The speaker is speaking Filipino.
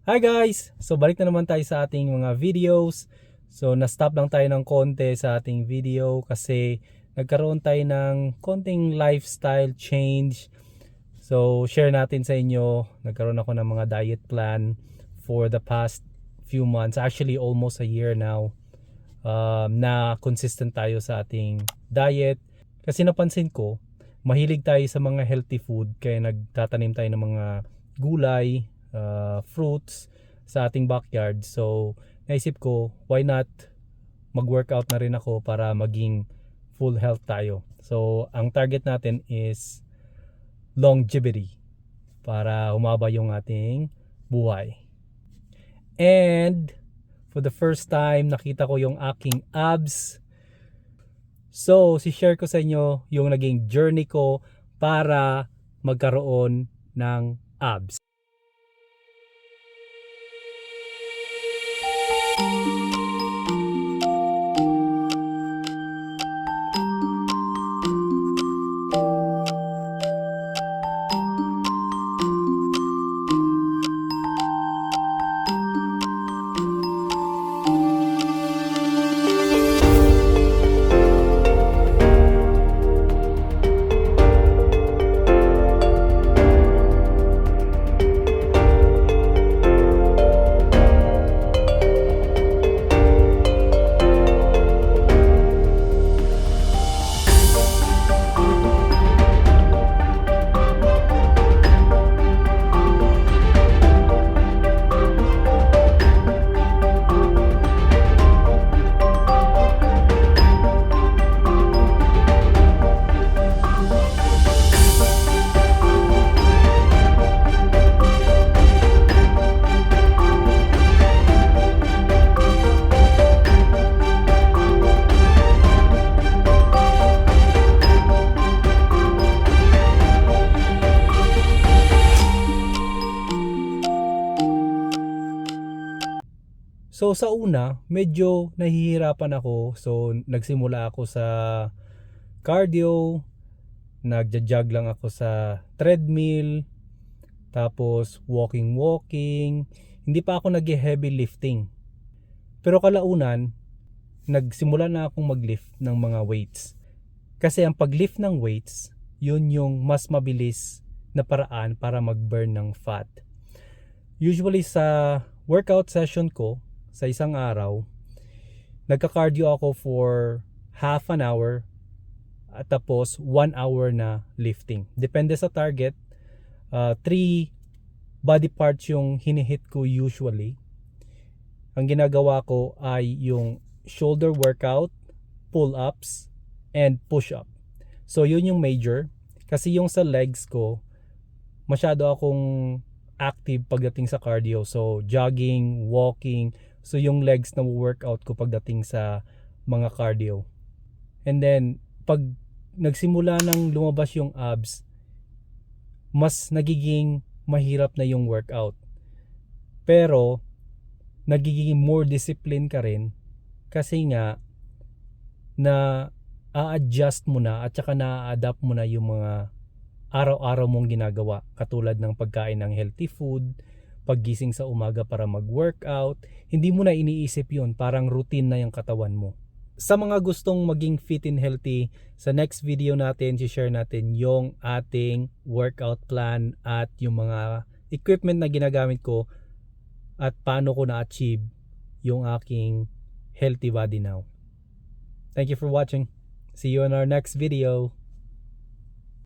Hi guys! So balik na naman tayo sa ating mga videos. So na-stop lang tayo ng konti sa ating video kasi nagkaroon tayo ng konting lifestyle change. So share natin sa inyo, nagkaroon ako ng mga diet plan for the past few months. Actually almost a year now na consistent tayo sa ating diet. Kasi napansin ko, mahilig tayo sa mga healthy food kaya nagtatanim tayo ng mga gulay, fruits sa ating backyard. So naisip ko, why not mag-workout na rin ako para maging full health tayo. So ang target natin is longevity para humaba yung ating buhay. And for the first time, nakita ko yung aking abs. So, si-share ko sa inyo yung naging journey ko para magkaroon ng abs. So sa una, medyo nahihirapan ako. So nagsimula ako sa cardio, nagja-jog lang ako sa treadmill, tapos walking. Hindi pa ako nag-heavy lifting. Pero kalaunan, nagsimula na akong mag-lift ng mga weights. Kasi ang pag-lift ng weights, yun yung mas mabilis na paraan para mag-burn ng fat. Usually sa workout session ko, sa isang araw, nagka-cardio ako for half an hour at tapos 1 hour na lifting. Depende sa target. 3 body parts yung hinihit ko usually. Ang ginagawa ko ay yung shoulder workout, pull-ups, and push-up. So yun yung major. Kasi yung sa legs ko, masyado akong active pagdating sa cardio. So jogging, walking. So yung legs na workout ko pagdating sa mga cardio. And then pag nagsimula nang lumabas yung abs, mas nagiging mahirap na yung workout. Pero nagiging more discipline ka rin kasi nga na a-adjust mo na at saka na-adapt mo na yung mga araw-araw mong ginagawa, katulad ng pagkain ng healthy food, paggising sa umaga para mag-workout. Hindi mo na iniisip yun, parang routine na yung katawan mo. Sa mga gustong maging fit and healthy, sa next video natin, share natin yung ating workout plan at yung mga equipment na ginagamit ko at paano ko na-achieve yung aking healthy body now. Thank you for watching. See you in our next video.